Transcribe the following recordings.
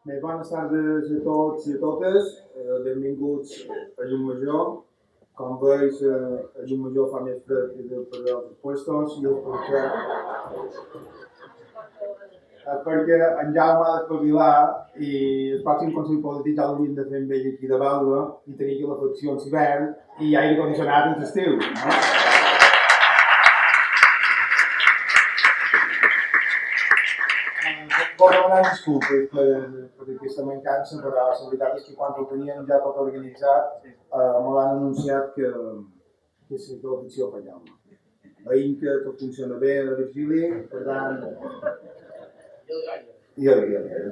Bé, bones tardes a tots i a totes. Benvinguts a Llum Major. Com veus, a Llum Major fa més fred que per altres puestos i és perquè en Jaume ha d'espavilar i el pròxim Consell Polític ja l'hauríem de fer amb ell aquí de Valda i tenir aquí la facció en hivern i aire condicionat en l'estiu. No? Vull demanar disculpes per aquesta mancança, però la veritat és que quan ho teníem ja tot organitzat me l'han anunciat que la ficció fallava. Ahir que tot funciona bé a Virgili, per tant... I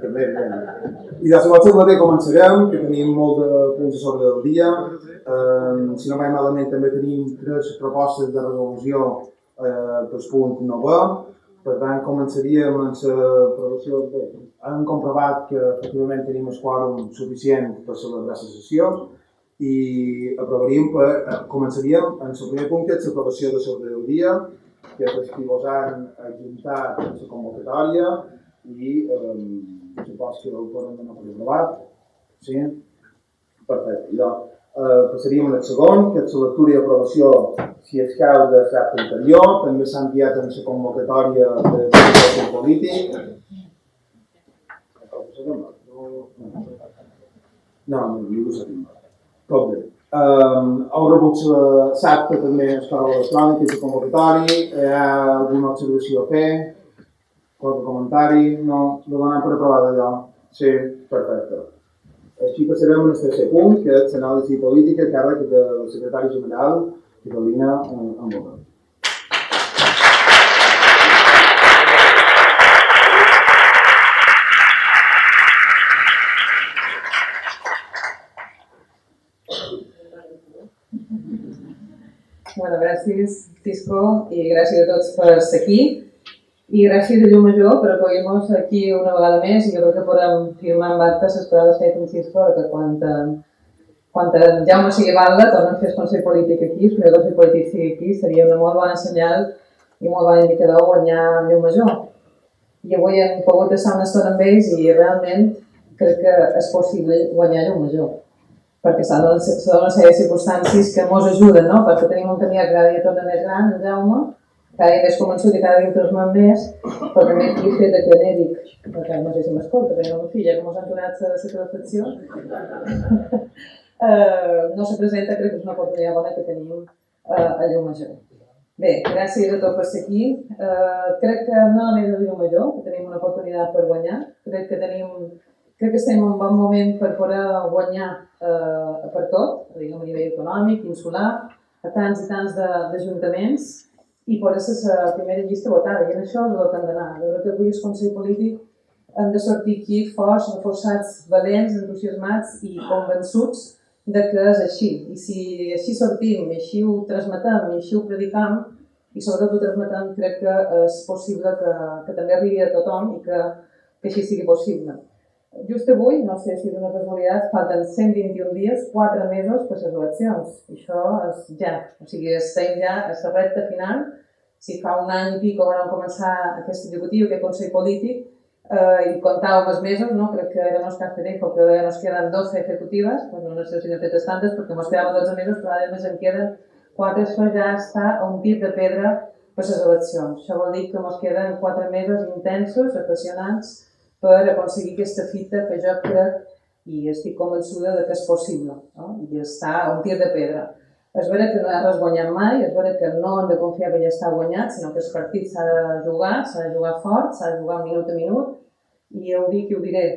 també, I de qualsevol manera començarem, que tenim molt de punts a sobre del dia. Si no mai malament també tenim 3 propostes de resolució per punt 9. Per tant, començaríem amb l'aprovació. Hem comprovat que efectivament tenim el quòrum suficient per celebrar la sessió i començaríem amb el primer punt, que és l'aprovació de l'ordre del dia, que és disposant a adjuntar la convocatòria i supos que ho poden donar per aprovat. Sí? Perfecte. Passaríem al segon, que és la lectura i aprovació, si escau, de l'acte anterior. També s'ha enviat en la convocatòria de Consell Polític. No, ningú s'ha tingut. Tot bé. Heu rebut l'acte també a l'escola electrònica i la convocatòria. Hi ha alguna observació a fer? Qualque comentari? No? Lo donem per aprovat allò? Sí, perfecte. Així passarem al tercer punt, que és l'anàlisi política a càrrec del secretari general Carolina Ambona. Gràcies, Cisco, i gràcies a tots per estar aquí. I gràcies a Llum Major per acollir-nos aquí una vegada més i jo crec que podem firmar amb actes les paraules que ha dit en Cisco que quan Jaume sigui Valda tornem a fer el Consell Polític aquí, el primer Consell Polític sigui aquí, seria una molt bona senyal i un molt bon indicador guanyar Llum Major. I avui hem pogut estar una estona amb ells i realment crec que és possible guanyar Llum Major. Perquè s'ha donat una sèrie de circumstàncies que ens ajuden, no? Perquè tenim un candidat cada dia torna més gran, en Jaume, cada dia més convençut i cada dia entusiasmat més, però també aquí el fet que l'Eric, que no sé si m'escolta, perquè la meva filla, com us han donat la seva reflexió, no se presenta, crec que és una oportunitat bona que tenim a Llum Major. Bé, gràcies a tots per ser aquí. Crec que no només a Llum Major, que tenim una oportunitat per guanyar, crec que estem en un bon moment per poder guanyar per tot, a nivell econòmic, insular, a tants i tants d'ajuntaments, i per ser la primera llista votada, i en això és el que hem d'anar. Jo crec que avui el Consell Polític hem de sortir aquí forts, reforçats, valents, entusiasmats i convençuts de que és així. I si així sortim, i així ho transmetem, i així ho predicam, i sobretot ho transmetem, crec que és possible que també arribi a tothom i que així sigui possible. Just avui, no sé si és una casualitat, falten 121 dies, 4 mesos per les eleccions. I això és ja, o sigui, estem ja a la recta final. Si fa un any i pico vam començar aquest executiu, aquest Consell Polític, i comptàvem els mesos, no? Crec que era nostre Fedejo, que ja nos queden 12 ejecutives, pues no sé si n'he fetes tantes, perquè ens quedaven 12 mesos, però ara més en queden 4, això ja està a un tir de pedra per les eleccions. Això vol dir que ens queden 4 mesos intensos, apassionants, per aconseguir aquesta fita que jo crec i estic convençuda que és possible, no? I està a un tir de pedra. És vera que no hi ha res guanyat mai, és vera que no hem de confiar que ja està guanyat, sinó que el partit s'ha de jugar fort, s'ha de jugar minut a minut, i ho dic i ho diré,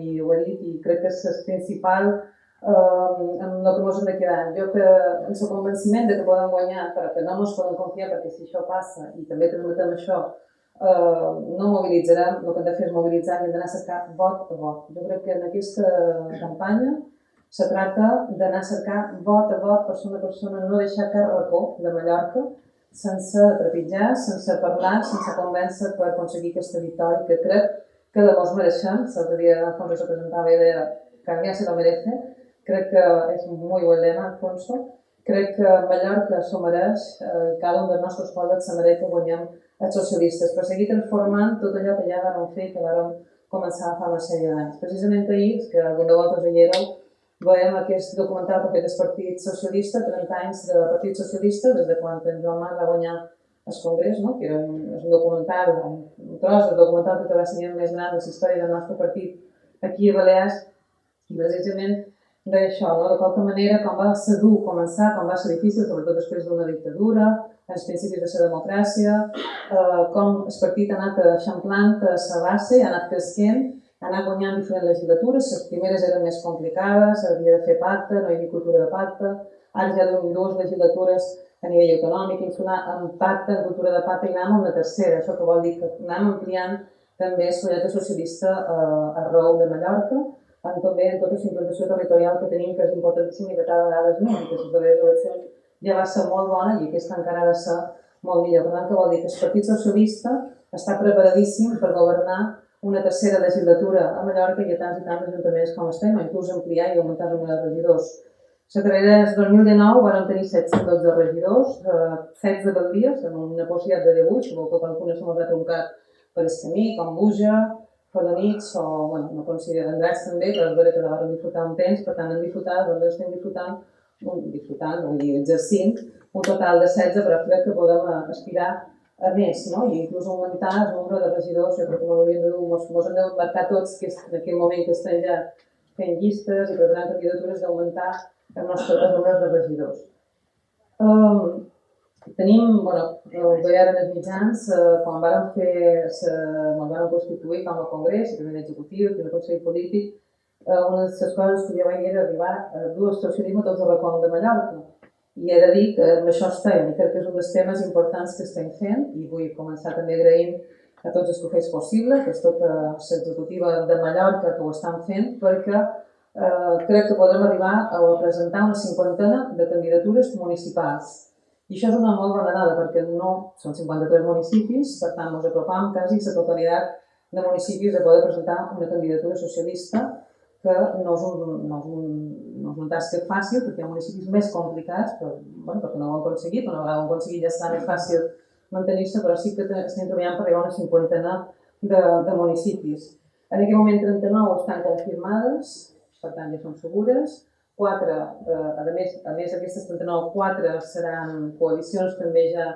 i ho he dit, i crec que és el principal amb el que ens hem de quedar. Jo que amb el convenciment de que podem guanyar, però que no ens podem confiar, perquè si això passa, i també transmetem això, no mobilitzarem, el que hem de fer és mobilitzar i hem d'anar a cercar vot a vot. Jo crec que en aquesta campanya se tracta d'anar a cercar vot a vot, persona a persona, no deixar cap racó de Mallorca sense trepitjar, sense parlar, sense convèncer per aconseguir aquesta victòria que crec que de molts mereixem. L'altre dia Alfonso se presentava i deia que se lo merece. Crec que és muy buen lema, Alfonso. Crec que Mallorca s'ho mereix i cada un dels nostres pobles se mereix que guanyem els socialistes, per seguir transformant tot allò que ja vam fer, que vam començar fa una sèrie d'anys. Precisament ahir, que algun de vosaltres hi éreu, veiem aquest documental que ha fet el Partit Socialista, 30 anys de Partit Socialista, des de quan en Joan Marc va guanyar el Congrés, no? Que era un documental, un tros de documental que va ser més gran de la història del nostre partit aquí a Balears, i precisament d'això, no? De qualque manera, com va ser dur començar, com va ser difícil, sobretot després d'una dictadura, els principis de la democràcia, com el partit ha anat eixamplant la base, ha anat creixent, ha anat guanyant diferents legislatures, les primeres eren més complicades, s'havia de fer pacte, no hi havia cultura de pacte, ara ja duem dues legislatures a nivell autonòmic, amb pacte, en cultura de pacte, i anem a una tercera, això que vol dir que anem ampliant també el projecte socialista arreu de Mallorca, també en tota la implantació territorial que tenim, que és importantíssim i que cada vegada és més, i que les darreres eleccions ja va ser molt bona i aquesta encara ha de ser molt millor. Per tant, que vol dir que el Partit Socialista està preparadíssim per governar una tercera legislatura a Mallorca i a tants i tants ajuntaments com estem, o inclús ampliar i augmentar el número de regidors. La carrera del 2019 vam tenir 712 regidors, 16 d'alcaldies, amb una possibilitat de 18, que vol que algunes se mos ha troncat per el camí, com Buja, Felanits o, bueno, no considero Andrats també, però és vera que la vam disfrutar un temps, per tant, estem disfrutant, vull dir, exercint un total de 16, però crec que podem aspirar a més, no? I inclús augmentar el nombre de regidors, jo crec que m'hauríem de dur, mos hem de marcar tots que en aquell moment que estem ja fent llistes i preparant candidatures d'augmentar el nombre de regidors. Tenim, bueno, ho veiem en els mitjans, quan vam constituir com a congrés, el primer executiu, el primer consell polític, una de les coses que jo vaig era arribar a dur el socialisme a tots els racons de Mallorca. I he de dir que amb això estem, i crec que és un dels temes importants que estem fent, i vull començar també agraint a tots els que ho fes possible, que és tota l'executiva de Mallorca que ho estan fent, perquè crec que podrem arribar a presentar una cinquantena de candidatures municipals. I això és una molt bona dada, perquè no són 53 municipis, per tant, ens apropam quasi a la totalitat de municipis de poder presentar una candidatura socialista, que no és una tasca fàcil, perquè hi ha municipis més complicats, perquè no ho han aconseguit, una vegada ho han aconseguit ja serà més fàcil mantenir-se, però sí que estem treballant per arribar a una cinquantena de municipis. En aquest moment 39 estan confirmades, per tant ja són segures. 4, a més d'aquestes 39, 4 seran coalicions també ja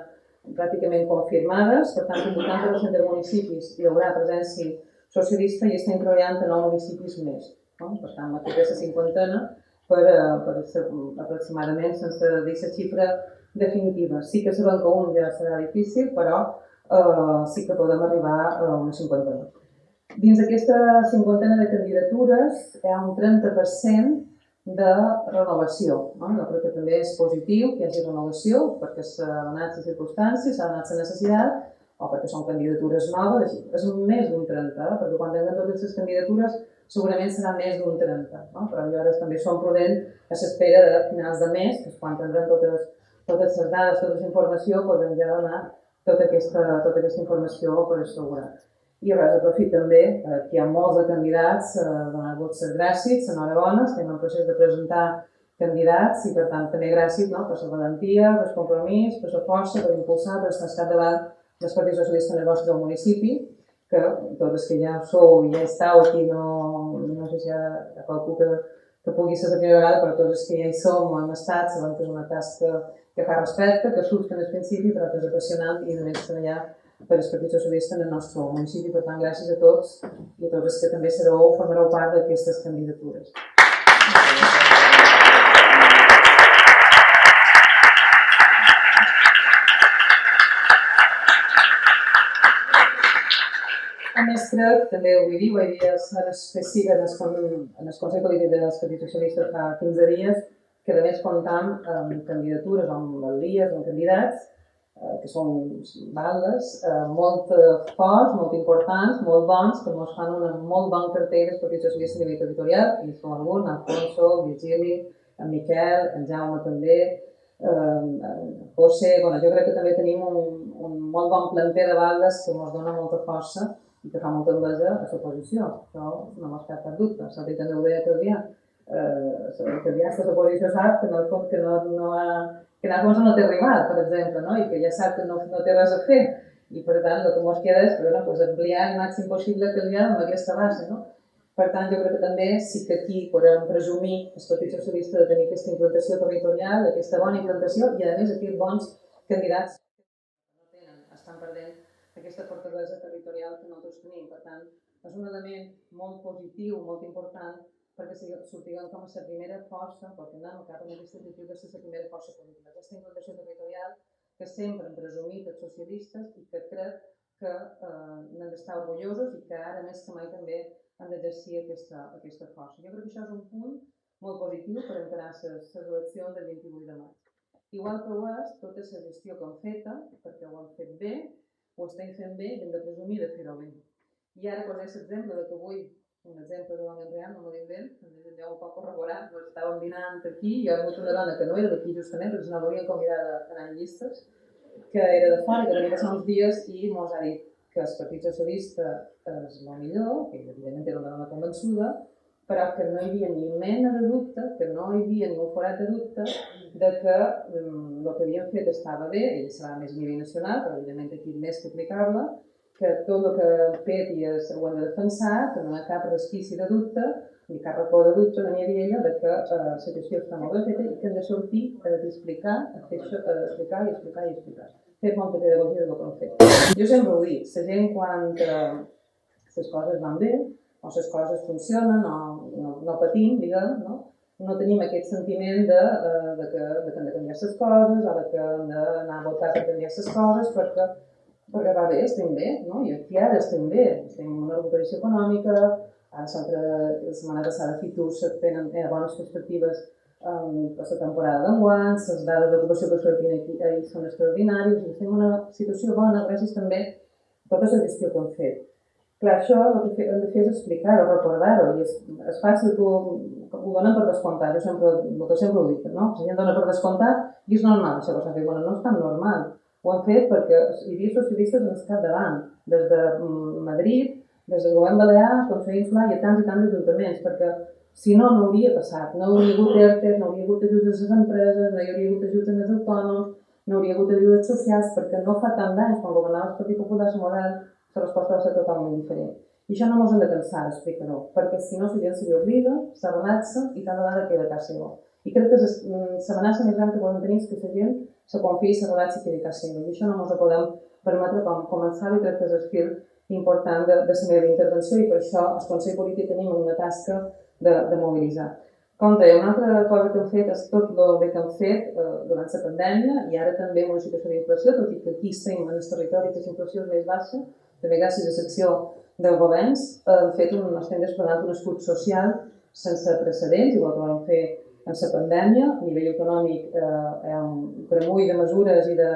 pràcticament confirmades, per tant, en 80% dels municipis hi haurà presència socialista i estem treballant en 9 municipis més. No? Per tant, aquesta cinquantena per aproximadament, sense dir la xifra definitiva. Sí que sabem que un ja serà difícil, però sí que podem arribar a una cinquantena. Dins d'aquesta cinquantena de candidatures hi ha un 30% de renovació. No? Jo crec que també és positiu que hi hagi renovació perquè s'ha donat les circumstàncies, s'ha donat la necessitat o perquè són candidatures noves. És més d'un 30, perquè quan tinguem totes les candidatures segurament serà més d'un 30. No? Però llavors també som prudents a l'espera de finals de mes, que és quan tindrem totes les dades, tota la informació, podrem ja donar tota aquesta informació per assegurar. I res, aprofit també que hi ha molts de candidats, donar-vos les gràcies, enhorabona, estem en procés de presentar candidats i per tant també gràcies per la valentia, per el compromís, per la força, per impulsar, per estar capdavant del Partit Socialista en el vostre municipi, que tots els que ja sou i ja esteu aquí, no sé si hi ha qualcú que pugui ser la primera vegada, però tots els que ja hi som o hem estat, sabem que és una tasca que fa respecte, que surten al principi, però que és apassionant i només treballar per al Partit Socialista en el nostre municipi. Per tant, gràcies a tots i a tots els que també formareu part d'aquestes candidatures. A més, crec, també ho vull dir, ho he dit en el Consell Polític del Partit Socialista fa 15 dies, que a més comptam amb candidatures, amb alcaldies, amb candidats, que són vàlides, molt forts, molt importants, molt bons, que ens fan una molt bon cartell del Partit Socialista a nivell territorial, i són alguns, en Alfonso, en Virgili, en Miquel, en Jaume també, en José. Jo crec que també tenim un molt bon planter de vàlides que ens dona molta força i que fa molta enveja a l'oposició. Això no m'ha estat cap dubte. Salvi també ho deia Calvià. Aquesta oposició sap que en el fons que en el fons no té rival, per exemple, no? I que ja sap que no té res a fer I per tant, el que ens queda és ampliar el màxim possible que li ha amb aquesta base. No? Per tant, jo crec que també sí que aquí podem presumir els partits socialistes de tenir aquesta implantació territorial, aquesta bona implantació i, a més, aquests bons candidats que no tenen, estan perdent aquesta fortalesa territorial que nosaltres tenim. Per tant, és un element molt positiu, molt important, perquè sortiguem com a la primera força, perquè anem cap a aquest objectiu de ser la primera força política. Aquesta implantació territorial que sempre hem presumit els socialistes i que crec que n'hem d'estar orgullosos i que ara més que mai també han d'exercir aquesta força. Jo crec que això és un punt molt positiu per encarar les eleccions del 28 de maig. Igual que ho és tota la gestió que han feta, perquè ho han fet bé, ho estem fent bé i hem de presumir de fer-ho bé. I ara posaré l'exemple que avui, un exemple de l'home real, no m'ho invent, ja ho puc corroborar, estàvem dinant aquí, hi ha hagut una dona que no era d'aquí justament, perquè no l'havien convidat a anar en llistes, que era de fora, que venia passar uns dies i mos ha dit que el Partit Socialista és el millor, que evidentment era una dona convençuda, però que no hi havia ni mena de dubte, que no hi havia ni un forat de dubte de que el que havien fet estava bé, ell serà més a nivell nacional, però evidentment aquí més que aplicable, que tot el que han fet i ho hem de defensar, que no hi ha cap resquici de dubte, ni cap racó de dubte, no n'hi havia ella, de que la gestió està molt ben feta i que hem de sortir a explicar, fer molta pedagogia del que han fet. Jo sempre ho dic, la gent quan les coses van bé, o les coses funcionen, no patim, diguem, no tenim aquest sentiment de que hem de canviar les coses, o que hem d'anar a votar per canviar les coses, perquè va bé, estem bé, no? I aquí ara estem bé, estem en una recuperació econòmica, ara la setmana passada Fitur tenen bones perspectives per la temporada d'enguany, les dades d'ocupació que sortien aquí són extraordinàries, i estem en una situació bona gràcies també a tota la gestió que hem fet. Clar, això el que hem de fer és explicar-ho, recordar-ho, i és fàcil que ho donen per descomptar, jo sempre ho dic, no? La gent dona per descomptat i és normal això que s'ha fet, bueno, no és tan normal, ho han fet perquè hi havia socialistes en el capdavant, des de Madrid, des del govern balear, el Consell Insular i a tants i tants ajuntaments, perquè si no, no hauria passat, no hauria hagut ERTE, no hauria hagut ajuts a les empreses, no hi hauria hagut ajuts als autònoms, no hauria hagut ajudes socials, perquè no fa tant d'anys, quan governava el Partit Popular el model, la resposta va ser totalment diferent. I això no ens hem de cansar d'explicar-ho, perquè si no la gent se li oblida, se relaxa i cada vegada queda a casa seva. I crec que l'amenaça més gran que podem tenir és que la gent se confiï, se relaxi i quedi a casa seva. I això no ens ho podem permetre com començar, i crec que és el fil important de la meva intervenció, i per això el Consell Polític tenim una tasca de mobilitzar. Com deia, una altra cosa que hem fet és tot el bé que hem fet durant la pandèmia i ara també en una situació d'inflació, tot i que aquí estem en el territori que la inflació és més baixa, també gràcies a l'acció dels governs, estem desplegant un escut social sense precedents, igual que vam fer en la pandèmia. A nivell econòmic hi ha un cremull de mesures i de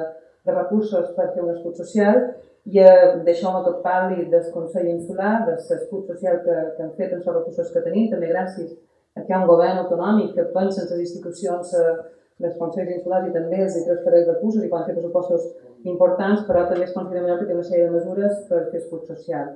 recursos per fer un escut social, i deixeu-me que parli del Consell Insular, de l'escut social que han fet amb els recursos que tenim, també gràcies a que hi ha un govern autonòmic que pensa en les institucions dels Consells Insulars i també els transfereix recursos i quan fer pressupostos importants, però també es considera que té una sèrie de mesures per fer escut social.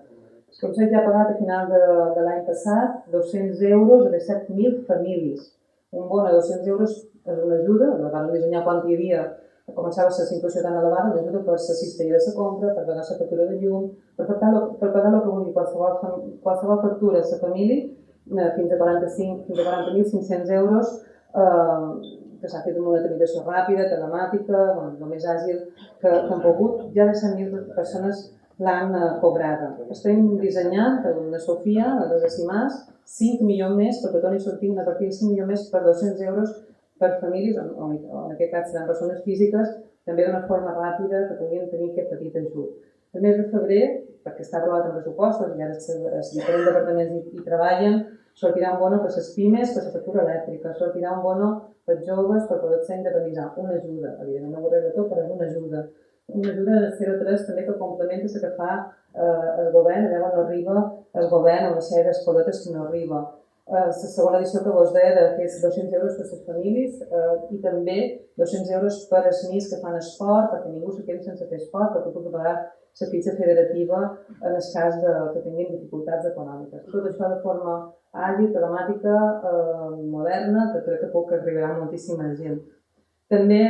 El Consell ja ha pagat a final de l'any passat 200 euros a 17.000 famílies. Un bon a 200 euros és una ajuda, vam dissenyar quan hi havia, començava la situació tan elevada, una ajuda per la cistella de la compra, per pagar la factura de llum, per pagar el que vulgui, qualsevol factura a la família, fins a 40.500 euros, que s'ha fet amb una tramitació ràpida, telemàtica, el més àgil que han pogut. Ja de 100.000 persones l'han cobrada. Estem dissenyant, amb la Sofia, a les decimals, 5 milions més, perquè torni a sortir una partida de 5 milions més per 200 euros per famílies, o en aquest cas seran persones físiques, també d'una forma ràpida que puguin tenir aquest petit ajut. El mes de febrer, perquè està aprovat en pressupostos i ara els diferents departaments hi treballen, sortirà un bono per les pimes, per la factura elèctrica, sortirà un bono per joves per poder-se independitzar, una ajuda, evidentment no ho arregla tot, però és una ajuda. Una ajuda de 0,3 també que complementa la que fa el govern, allà on no arriba el govern, amb una sèrie d'escoletes que no arriba. La segona edició que vos deia d'aquests 200 euros per les famílies i també 200 euros per als nens que fan esport, perquè ningú se quedi sense fer esport, perquè pugui pagar la fitxa federativa en el cas que tinguin dificultats econòmiques. Tot això de forma àgil, telemàtica, moderna, que crec que arribarà moltíssima gent. També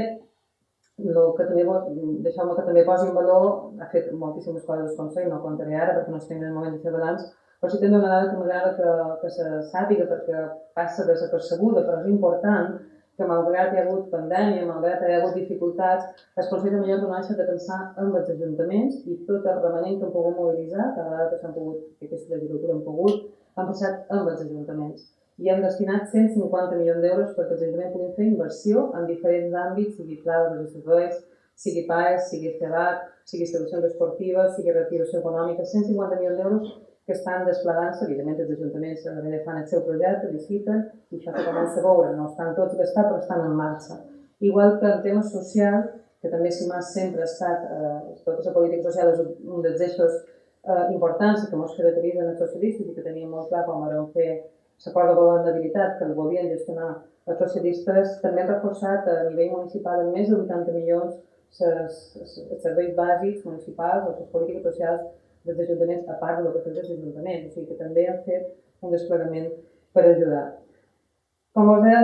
Deixeu-me que també posi en valor, ha fet moltíssimes coses el Consell, no contaré ara perquè no estem en el moment de fer balanç, però sí també una dada que m'agrada que se sàpiga perquè passa desapercebuda, però és important, que malgrat hi ha hagut pandèmia, malgrat hi ha hagut dificultats, el Consell de Mallorca no ha deixat de pensar en els ajuntaments i tot el remanent que han pogut mobilitzar, cada vegada que s'han pogut, que aquesta legislatura han pogut, han passat amb els ajuntaments. I hem destinat 150 milions d'euros perquè els ajuntaments puguin fer inversió en diferents àmbits, sigui pla de serveis, sigui PAES, sigui CEBAC, sigui instal·lacions esportives, sigui reactivació econòmica, 150 milions d'euros que estan desplegant-se, evidentment els ajuntaments fan el seu projecte, liciten, i això que comença a veure, no estan tots gastats, però estan en marxa. Igual que en temes socials, que també CIMAS sempre ha estat, tota la política social és un dels eixos importants que ens caracteritzen els socialistes i que teníem molt clar quan vam fer l'acord de governabilitat que el volien gestionar els socialistes, també han reforçat a nivell municipal en més de 80 milions els serveis bàsics municipals o les polítiques socials dels ajuntaments, a part del que fan els ajuntaments, o sigui que també han fet un desplegament per ajudar. Com us deia,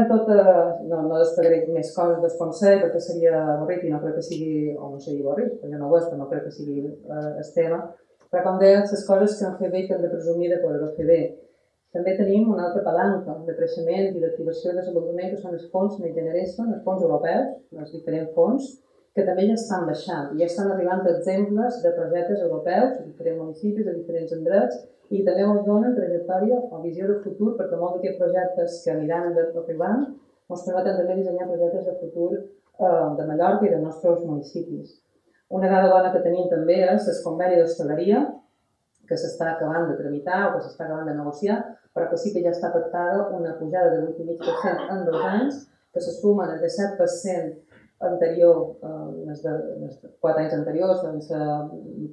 no desplegaré més coses del Consell perquè seria avorrit i no crec que sigui, o no seria avorrit, perquè no ho és, però no crec que sigui el tema, però com deia, les coses que han fet bé i que han de presumir de poder-ho fer bé. També tenim una altra palanca de creixement i d'activació i desenvolupament que són els fons Next Generation, els fons europeus, els diferents fons, que també ja estan baixant i ja estan arribant exemples de projectes europeus de diferents municipis, de diferents indrets, i també ens donen trajectòria o visió de futur perquè molts d'aquests projectes que aniran arribant ens permeten també dissenyar projectes de futur de Mallorca i dels nostres municipis. Una dada bona que tenim també és el conveni d'hostaleria, que s'està acabant de tramitar o que s'està acabant de negociar, però que sí que ja està pactada una pujada de 8,5% en 2 anys, que se sumen al 17% anterior, els 4 anys anteriors, doncs la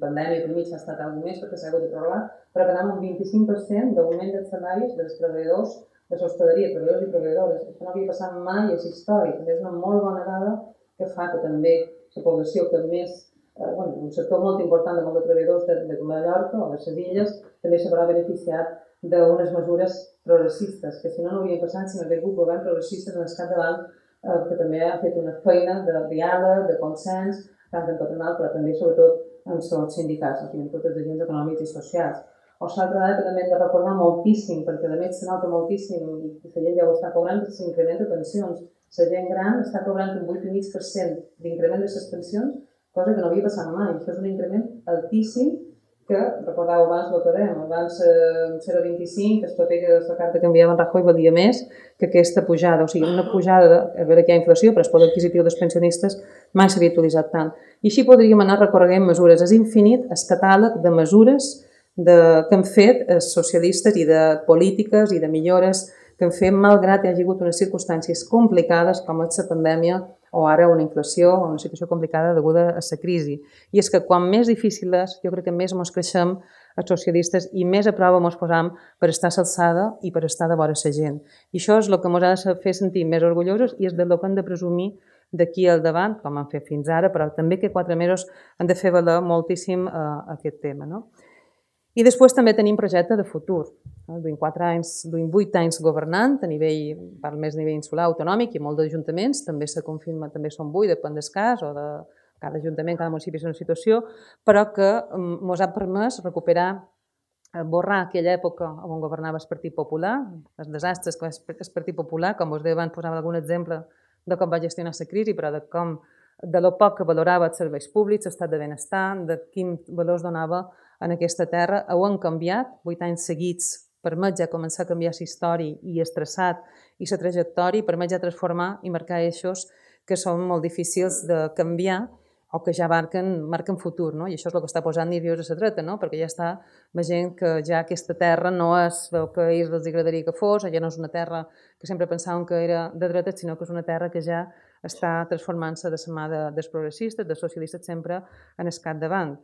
pandèmia per mig ha estat alguna més perquè s'ha hagut de prorrogar, però que anem amb un 25% d'augment dels salaris dels treballadors de l'hostaleria, treballadors i treballadores. Això no havia passat mai, és històric, també és una molt bona dada que fa que també la població que més un sector molt important de molts de treballadors de Mallorca o de les Illes també s'haurà beneficiat d'unes mesures progressistes, que si no hauria passat si no hagués hagut governs progressistes en el capdavant que també ha fet una feina de diàleg, de consens, tant en patronal, però també sobretot en els sindicats, en tots els agents econòmics i socials. O l'altra dada que també hem de recordar moltíssim, perquè a més se nota moltíssim i la gent ja ho està cobrant, és l'increment de pensions. La gent gran està cobrant un 8,5% d'increment de les pensions, cosa que no havia passat mai. Això és un increment altíssim que, recordeu abans el que dèiem, abans 0,25, que es paper que la carta que enviava en Rajoy valia més que aquesta pujada. O sigui, una pujada, a veure que hi ha inflació, però el poder adquisitiu dels pensionistes mai s'havia utilitzat tant. I així podríem anar recorregant mesures. És infinit el catàleg de mesures que han fet els socialistes i de polítiques i de millores que han fet malgrat hi hagi hagut unes circumstàncies complicades com és la pandèmia o ara una inflació o una situació complicada deguda a la crisi. I és que quan més difícil és, jo crec que més ens creixem els socialistes i més a prova ens posam per estar a l'alçada i per estar de vora la gent. I això és el que ens ha de fer sentir més orgullosos i és del que hem de presumir d'aquí al davant, com han fet fins ara, però també que 4 mesos han de fer valer moltíssim aquest tema. No? I després també tenim projecte de futur. Duim 8 anys governant a nivell, per més a nivell insular, autonòmic i molt d'ajuntaments, també se confirma, també són 8, depèn del cas, o de cada ajuntament, cada municipi és una situació, però que ens ha permès recuperar, borrar aquella època on governava el Partit Popular, els desastres que el Partit Popular, com us deia abans, posava algun exemple de com va gestionar la crisi, però de lo poc que valorava els serveis públics, l'estat de benestar, de quin valors donava en aquesta terra. Ho han canviat, 8 anys seguits, permet ja començar a canviar la història i el traçat i la trajectòria, permet ja transformar i marcar eixos que són molt difícils de canviar o que ja marquen futur, no? I això és el que està posant nerviós a la dreta, no? Perquè ja està veient que ja aquesta terra no és el que a ells els agradaria que fos, ja no és una terra que sempre pensaven que era de dreta, sinó que és una terra que ja està transformant-se de la mà dels progressistes, dels socialistes, sempre en el capdavant.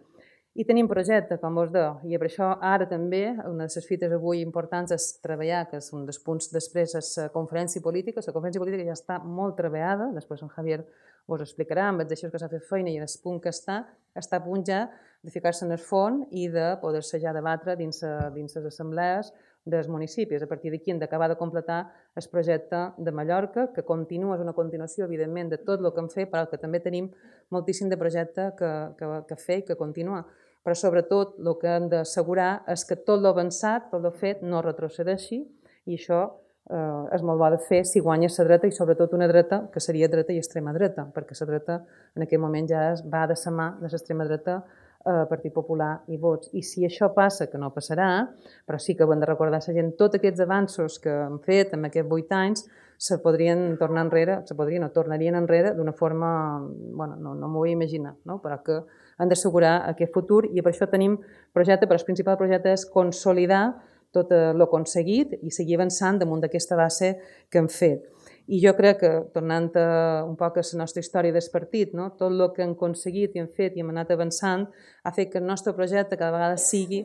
I tenim projecte, com vos deia, i per això ara també una de les fites avui importants és treballar, que és un dels punts després, és la conferència política. La conferència política ja està molt treballada, després en Javier us explicarà, amb els eixos que s'ha fet feina i en el punt que està a punt ja de ficar-se en el fons i de poder-se ja debatre dins les assemblees dels municipis. A partir d'aquí hem d'acabar de completar el projecte de Mallorca, que continua, és una continuació, evidentment, de tot el que hem fet, però que també tenim moltíssim de projecte que fer i que continuar. Però sobretot el que hem d'assegurar és que tot l'avançat, tot el fet, no retrocedeixi, i això és molt bo de fer si guanya la dreta, i sobretot una dreta que seria dreta i extrema dreta, perquè la dreta en aquest moment ja va de la mà de l'extrema dreta, Partit Popular i Vots. I si això passa, que no passarà, però sí que ho hem de recordar a la gent, tots aquests avanços que hem fet en aquests 8 anys se podrien tornar enrere, o tornarien enrere d'una forma, bueno, no m'ho vull imaginar, no? Però que han d'assegurar aquest futur, i per això tenim projecte, però el principal projecte és consolidar tot el aconseguit i seguir avançant damunt d'aquesta base que hem fet. I jo crec que, tornant un poc a la nostra història del partit, no? Tot el que hem aconseguit i hem fet i hem anat avançant ha fet que el nostre projecte cada vegada sigui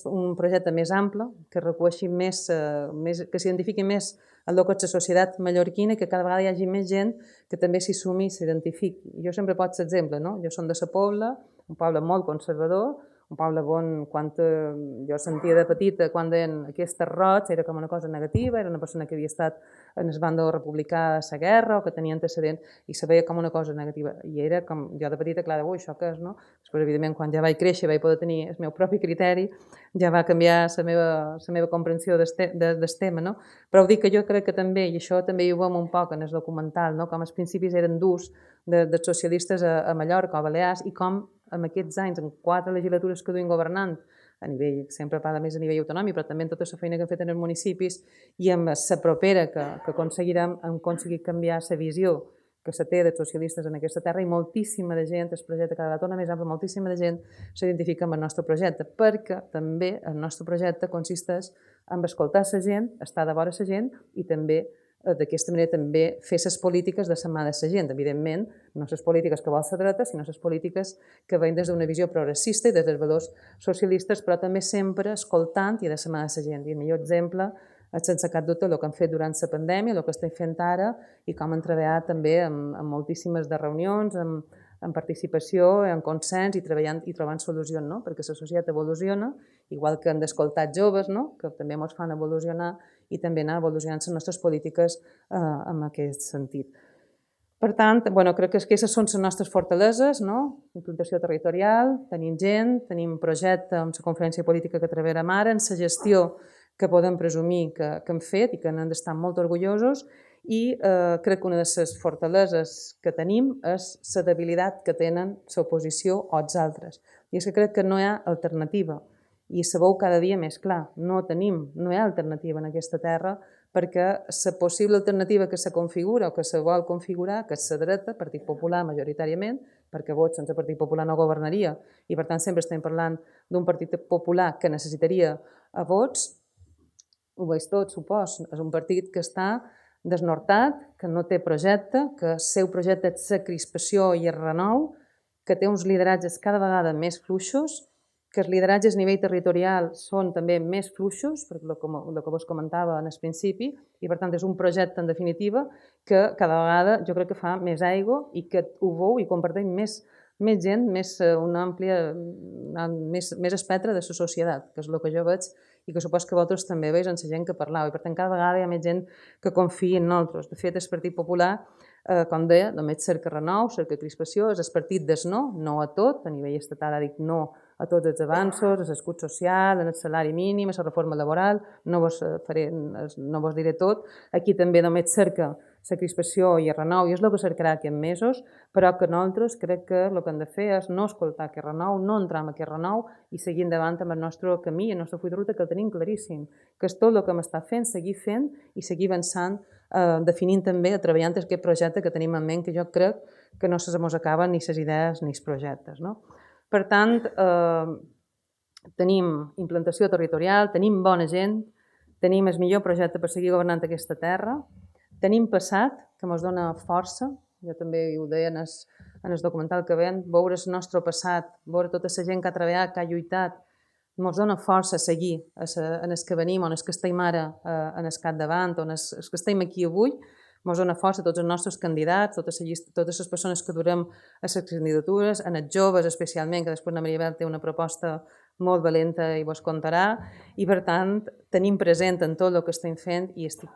un projecte més ample, que recueixi més, que s'identifiqui més en el que és la societat mallorquina, i que cada vegada hi hagi més gent que també s'hi sumi i s'identifiqui. Jo sempre poso l'exemple, no? Jo som de la Pobla, un poble molt conservador, un poble on, quan jo sentia de petita, quan deien aquesta roig, era com una cosa negativa, era una persona que havia estat en el bàndol republicà a la guerra o que tenia antecedents, i se veia com una cosa negativa. I era com, jo de petita, clar, això què és, no? Després, evidentment, quan ja vaig créixer, vaig poder tenir el meu propi criteri, ja va canviar la meva comprensió del tema, no? Però ho dic que jo crec que també, i això també ho veiem un poc en el documental, no? Com els principis eren durs dels socialistes a Mallorca o a Balears, i com en aquests anys, en 4 legislatures que duim governant, a nivell, sempre parla més a nivell autonòmic, però també en tota la feina que hem fet en els municipis, i amb la propera que aconseguirem, hem aconseguit canviar la visió que se té dels socialistes en aquesta terra, i moltíssima de gent, el projecte cada vegada torna més ample, moltíssima de gent s'identifica amb el nostre projecte, perquè també el nostre projecte consisteix en escoltar la gent, estar de vora la gent, i també d'aquesta manera també fer les polítiques de la mà de la gent. Evidentment, no les polítiques que vol la dreta, sinó les polítiques que venen des d'una visió progressista i des dels valors socialistes, però també sempre escoltant i de la mà de la gent. I el millor exemple és, sense cap dubte, el que hem fet durant la pandèmia, el que estem fent ara, i com hem treballat també en moltíssimes de reunions, en participació, en consens, i treballant i trobant solucions, no? Perquè la societat evoluciona, igual que hem d'escoltar joves, no? Que també ens fan evolucionar, i també anar evolucionant les nostres polítiques en aquest sentit. Per tant, crec que aquestes són les nostres fortaleses, no? Implantació territorial, tenim gent, tenim projecte amb la conferència política que treballarem ara, en la gestió que podem presumir que hem fet i que n'hem d'estar molt orgullosos, i crec que una de les fortaleses que tenim és la debilitat que tenen l'oposició o els altres. I és que crec que no hi ha alternativa, i se veu cada dia més clar. No hi ha alternativa en aquesta terra, perquè la possible alternativa que se configura o que se vol configurar, que és la dreta, Partit Popular majoritàriament, perquè Vots sense Partit Popular no governaria, i per tant sempre estem parlant d'un Partit Popular que necessitaria a Vots, ho veig tot, supos, és un partit que està desnortat, que no té projecte, que el seu projecte és la crispació i el renou, que té uns lideratges cada vegada més fluixos, que els lideratges a nivell territorial són també més fluixos, per el que vos comentava en el principi, i per tant és un projecte, en definitiva, que cada vegada jo crec que fa més aigua i que ho veu i comparteix més gent, més espectre de la societat, que és el que jo veig i que supos que vosaltres també veus en la gent que parlau, i per tant cada vegada hi ha més gent que confia en nosaltres. De fet, el Partit Popular, com deia, només cerca renou, cerca crispació, és el partit del no a tot, a nivell estatal ha dit no a tots els avanços, a l'escut social, al salari mínim, a la reforma laboral, no vos diré tot. Aquí també només cerca la crispació i el renou, i és el que cercarà aquests mesos, però que nosaltres crec que el que hem de fer és no escoltar aquest renou, no entrar en aquest renou i seguir endavant amb el nostre camí, el nostre full de ruta, que el tenim claríssim, que és tot el que hem estat fent, seguir fent i seguir avançant, definint també, treballant aquest projecte que tenim en ment, que jo crec que no se mos acaben ni les idees ni els projectes, no? Per tant, tenim implantació territorial, tenim bona gent, tenim el millor projecte per seguir governant aquesta terra, tenim passat, que ens dona força, jo també ho deia en el documental que veiem, veure el nostre passat, veure tota la gent que ha treballat, que ha lluitat, ens dona força a seguir en el que venim, on és que estem ara en el capdavant, on és que estem aquí avui, ens dona força a tots els nostres candidats, totes les persones que durem a les candidatures, en els joves especialment, que després la Maribel té una proposta molt valenta i vos contarà, i per tant tenim present en tot el que estem fent i estic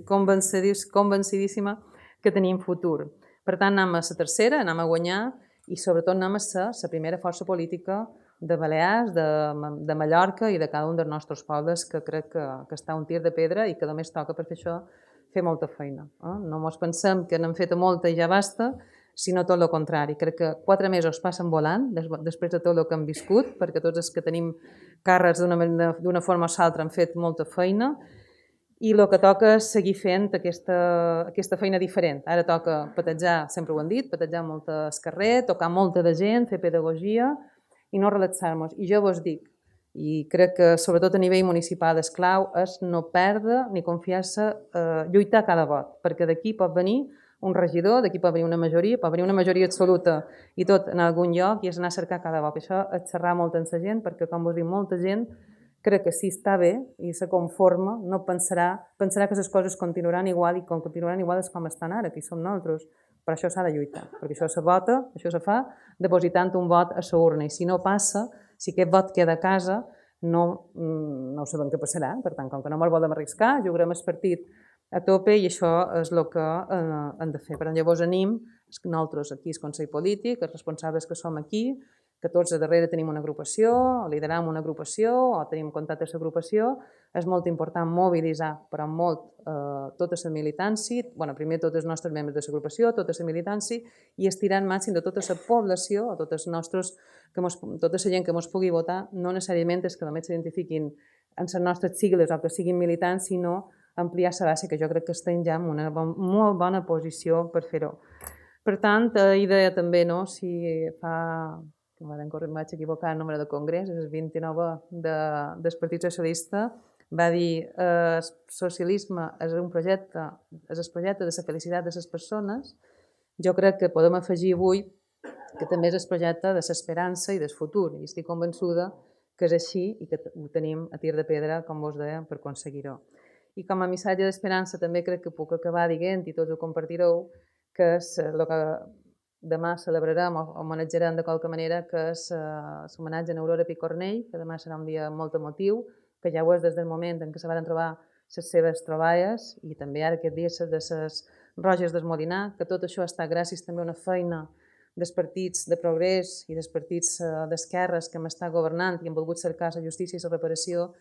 convencidíssima que tenim futur. Per tant, anem a la tercera, anem a guanyar i sobretot anem a ser la primera força política de Balears, de Mallorca i de cada un dels nostres pobles, que crec que està un tir de pedra i que només toca per fer això fer molta feina. No ens pensem que n'hem fet molta i ja basta, sinó tot el contrari. Crec que 4 mesos passen volant després de tot el que hem viscut, perquè tots els que tenim càrrecs d'una forma o l'altra han fet molta feina i el que toca és seguir fent aquesta feina diferent. Ara toca patejar, sempre ho hem dit, patejar molt al carrer, tocar molta de gent, fer pedagogia i no relaxar-nos. I jo vos dic, i crec que sobretot a nivell municipal és clau, és no perdre ni confiar-se, lluitar cada vot, perquè d'aquí pot venir un regidor, d'aquí pot venir una majoria absoluta i tot en algun lloc, i és anar a cercar cada vot. Això és xerrar molt amb la gent, perquè com vos dic, molta gent crec que si està bé i se conforma, no pensarà que les coses continuaran igual i continuaran igual com estan ara, que hi som nosaltres. Per això s'ha de lluitar, perquè això se vota, això se fa depositant un vot a la urna, i si no passa, si aquest vot queda a casa, no ho sabem què passarà. Per tant, com que no ens volem arriscar, jugarem el partit a tope i això és el que hem de fer. Per tant, llavors anem, nosaltres aquí, el Consell Polític, els responsables que som aquí, que tots a darrere tenim una agrupació, o lideram una agrupació, o tenim contacte amb l'agrupació, és molt important mobilitzar, però molt, tota la militància, primer tots els nostres membres de l'agrupació, tota la militància, i estirar al màxim de tota la població, o tota la gent que ens pugui votar, no necessàriament és que només s'identifiquin en les nostres sigles o que siguin militants, sinó ampliar la base, que jo crec que estem ja en una molt bona posició per fer-ho. Per tant, idea també, si fa... em vaig equivocar el número de congrés, és el 29 del Partit Socialista, va dir el socialisme és el projecte de la felicitat de les persones. Jo crec que podem afegir avui que també és el projecte de l'esperança i del futur, i estic convençuda que és així i que ho tenim a tir de pedra, com vos deia, per aconseguir-ho. I com a missatge d'esperança també crec que puc acabar dient, i tots ho compartireu, que és el que demà celebrarem o homenatjarem de qualque manera, que és l'homenatge a Aurora Picornell, que demà serà un dia molt emotiu, que ja ho és des del moment en què se van trobar les seves troballes, i també ara aquest dia de les Roges del Molinar, que tot això està gràcies també a una feina dels partits de progrés i dels partits d'esquerres que hem estat governant i hem volgut cercar la justícia i la reparació,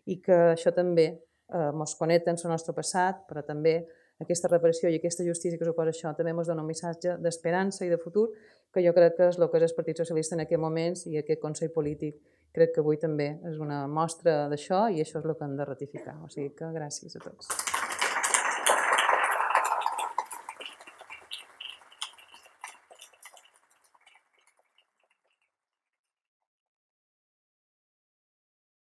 i que això també ens connecta amb el nostre passat, però també aquesta reparació i aquesta justícia que suposa això també ens dona un missatge d'esperança i de futur, que jo crec que és el que és el Partit Socialista en aquests moments, i aquest Consell Polític crec que avui també és una mostra d'això, i això és el que hem de ratificar. O sigui que gràcies a tots.